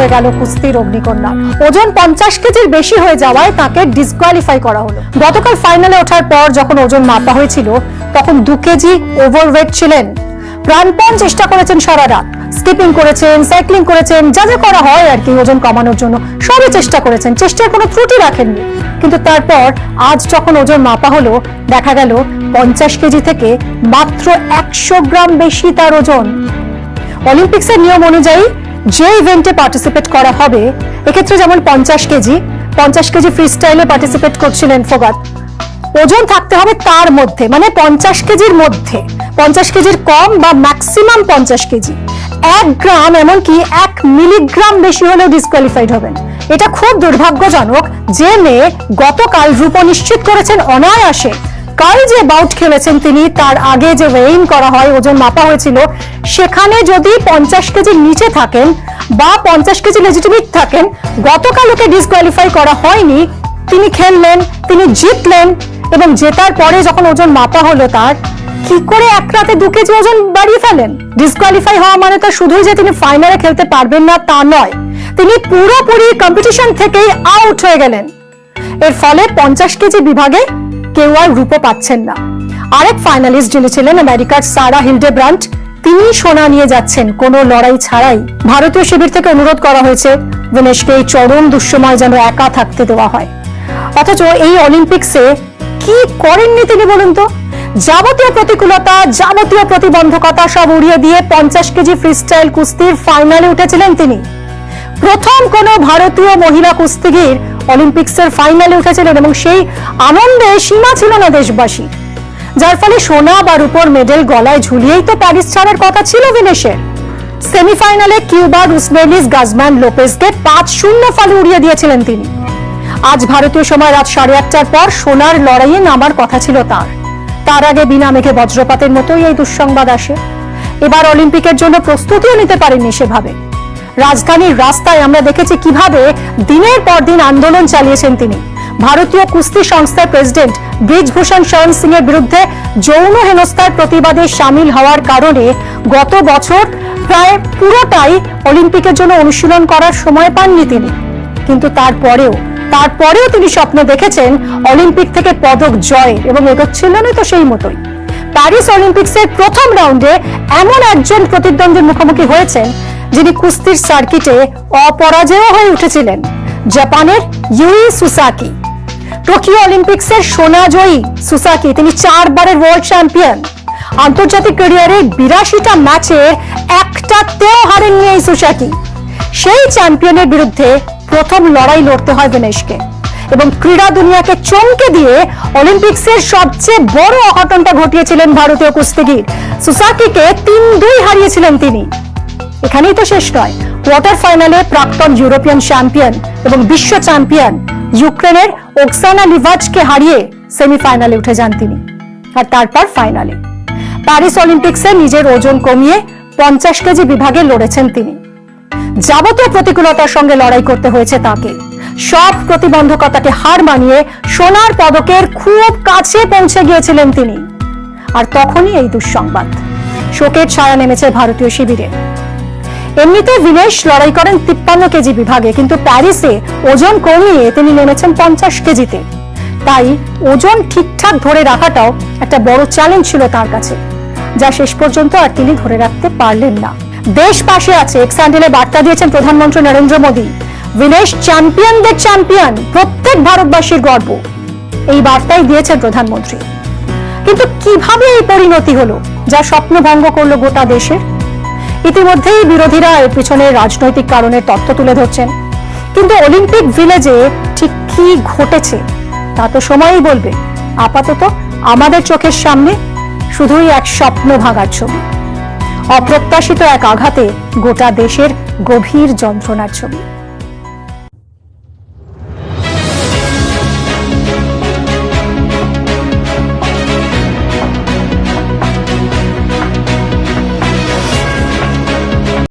হয়ে গেল কুস্তির অগ্নিকন্যা। ওজন 50 কেজির বেশি হয়ে যাওয়ায় তাকে ডিসকোয়ালিফাই করা হলো। গতকাল ফাইনালে ওঠার পর যখন ওজন মাপা হয়েছিল তখন 2 কেজি ওভারওয়েট ছিলেন। প্রাণপণ চেষ্টা করেছেন সারা রাত, স্কিপিং করেছেন, সাইক্লিং করেছেন, যা যা করা হয় আর কি ওজন কমানোর জন্য সবই চেষ্টা করেছেন, চেষ্টার কোনো ত্রুটি রাখেননি। কিন্তু তারপর আজ যখন ওজন মাপা হলো দেখা গেল 50 কেজি থেকে মাত্র 100 গ্রাম বেশি তার ওজন। অলিম্পিক্সের নিয়ম অনুযায়ী যে ইভেন্টে পার্টিসিপেট করা হবে, এক্ষেত্রে যেমন 50 কেজি ফ্রি স্টাইলে পার্টিসিপেট করছিলেন ফোগাত, ওজন থাকতে হবে তার মধ্যে, মানে 50 কেজির মধ্যে, 50 কেজির কম বা ম্যাক্সিমাম 50 কেজি। 1 গ্রাম এমনকি 1 মিলিগ্রাম বেশি হলেও ডিসকোয়ালিফাইড হবেন। এটা খুব দুর্ভাগ্যজনক যে মেয়ে গতকাল রূপ নিশ্চিত করেছেন অনায়াসে। কাল যে বাউট খেলেছেন তিনি, তার আগে যে ওয়েইং করা হয়, ওজন মাপা হয়েছিল, সেখানে যদি 50 কেজির নিচে থাকেন বা 50 কেজি লেজিটিমেট থাকেন, গতকাল ওকে ডিসকোয়ালিফাই করা হয়নি, তিনি খেললেন, তিনি জিতলেন এবং জেতার পরে যখন ওজন মাপা হলো তার, কি করে এক রাতে 2 কেজি ওজন বাড়িয়ে ফেলেন? ডিসকোয়ালিফাই হওয়া মানে তো শুধুই যে তিনি ফাইনালে খেলতে পারবেন না তা নয়, তিনি পুরোপুরি কম্পিটিশন থেকেই আউট হয়ে গেলেন। এর ফলে 50 কেজি বিভাগে কেউ আর রূপ পাচ্ছেন না। আরেক ফাইনালিস্ট যিনি ছিলেন আমেরিকার সারা হিলডেব্রান্ট, তিনি সোনা নিয়ে যাচ্ছেন কোনো লড়াই ছাড়াই। ভারতীয় শিবির থেকে অনুরোধ করা হয়েছে ভিনেশকে এই চরম দুঃসময় যেন একা থাকতে দেওয়া হয়। অথচ এই অলিম্পিক্সে কি করেননি তিনি বলুন তো? যাবতীয় প্রতিকূলতা, যাবতীয় প্রতিবন্ধকতা সব উড়িয়ে দিয়ে 50 কেজি ফ্রিস্টাইল কুস্তির ফাইনালে উঠেছিলেন তিনি। প্রথম কোন ভারতীয় মহিলা কুস্তিগির অলিম্পিক্সের ফাইনালে উঠেছিলেন এবং সেই আনন্দে সীমা ছিল না দেশবাসী, যার ফলে সোনা বা রূপোর মেডেল গলায় ঝুলিয়েই তো প্যারিস ছাড়ার কথা ছিল ভিনেশের। সেমিফাইনালে কিউবার উসমেলিস গাজম্যান লোপেজকে 5-0 ফলে উড়িয়ে দিয়েছিলেন তিনি। আজ ভারতীয় সময় রাত 8:30টার পর সোনার লড়াইয়ে নামার কথা ছিল তার আগে বিনা মেঘে বজ্রপাতের মতোই এই দুঃসংবাদ আসে। এবার অলিম্পিকের জন্য প্রস্তুতিও নিতে পারেননি সেভাবে। রাজধানীর রাস্তায় আমরা দেখেছি কিভাবে দিনের পর দিন আন্দোলন চালিয়েছেন তিনি। ভারতীয় কুস্তি সংস্থার প্রেসিডেন্ট ব্রিজভূষণ শরণ সিং এর বিরুদ্ধে যৌন হেনস্থার প্রতিবাদে সামিল হওয়ার কারণে গত বছর প্রায় পুরোটাই অলিম্পিকের জন্য অনুশীলন করার সময় পাননি তিনি। কিন্তু তারপরেও তিনি স্বপ্ন দেখেছেন অলিম্পিক থেকে পদক জয় এবং এগোচ্ছিলেন তো সেই মতোই। প্যারিস অলিম্পিক্সের প্রথম রাউন্ডে এমন একজন প্রতিদ্বন্দ্বীর মুখোমুখি হয়েছেন যিনি কুস্তির সার্কিটে অপরাজেয় হয়ে উঠেছিলেন, জাপানের ইউই সুসাকি। টোকিও অলিম্পিক্সের সোনা জয়ী সুসাকি, তিনি 4 বারের ওয়ার্ল্ড চ্যাম্পিয়ন। আন্তর্জাতিক ক্যারিয়ারে 82টা ম্যাচের একটাতেও হারেননি এই সুসাকি। সেই চ্যাম্পিয়নের বিরুদ্ধে প্রথম লড়াই লড়তে হয় ভিনেশকে এবং ক্রীড়া দুনিয়াকে চমকে দিয়ে অলিম্পিক্সের সবচেয়ে বড় অঘটনটা ঘটিয়েছিলেন ভারতীয় কুস্তিগির। সুসাকিকে 3-2 হারিয়েছিলেন তিনি। এখানেই তো শেষ নয়, কোয়ার্টার ফাইনালে প্রাক্তন ইউরোপিয়ান চ্যাম্পিয়ন এবং বিশ্ব চ্যাম্পিয়ন ইউক্রেনের ওকসানা লিভাচকে হারিয়ে সেমিফাইনালে উঠে যান তিনি। আর তারপর ফাইনালে প্যারিস অলিম্পিক্সে নিজের ওজন কমিয়ে 50 কেজি বিভাগে লড়েছেন তিনি। যাবতীয় প্রতিকূলতার সঙ্গে লড়াই করতে হয়েছে তাকে। সব প্রতিবন্ধকতাকে হার মানিয়ে সোনার পদকের খুব কাছে পৌঁছে গিয়েছিলেন তিনি। আর তখনই এই দুঃসংবাদ। শোকের ছায়া নেমেছে ভারতীয় শিবিরে। এমনিতে ভিনেশ লড়াই করেন 53 কেজি বিভাগে, কিন্তু প্যারিসে ওজন কমিয়ে তিনি নেমেছেন 50 কেজিতে। তাই ওজন ঠিকঠাক ধরে রাখাটাও একটা বড় চ্যালেঞ্জ ছিল তার কাছে, যা শেষ পর্যন্ত আর তিনি ধরে রাখতে পারলেন না। দেশ পাশে আছে, এক্স হ্যান্ডেলে বার্তা দিয়েছেন প্রধানমন্ত্রী নরেন্দ্র মোদী। ভিনেশ চ্যাম্পিয়নদের চ্যাম্পিয়ন, প্রত্যেক ভারতবাসীর গর্ব, এই বার্তাই দিয়েছেন প্রধানমন্ত্রী। কিন্তু কিভাবে এই পরিণতি হলো, যা স্বপ্নভঙ্গ করলো গোটা দেশের? ইতিমধ্যেই বিরোধীরা এর পিছনে রাজনৈতিক কারণের তথ্য তুলে ধরছেন, কিন্তু অলিম্পিক ভিলেজে ঠিক কি ঘটেছে তা তো সময়ই বলবে। আপাতত আমাদের চোখের সামনে শুধুই এক স্বপ্ন ভাঙার ছবি, অপ্রত্যাশিত এক আঘাতে গোটা দেশের গভীর যন্ত্রণার ছবি।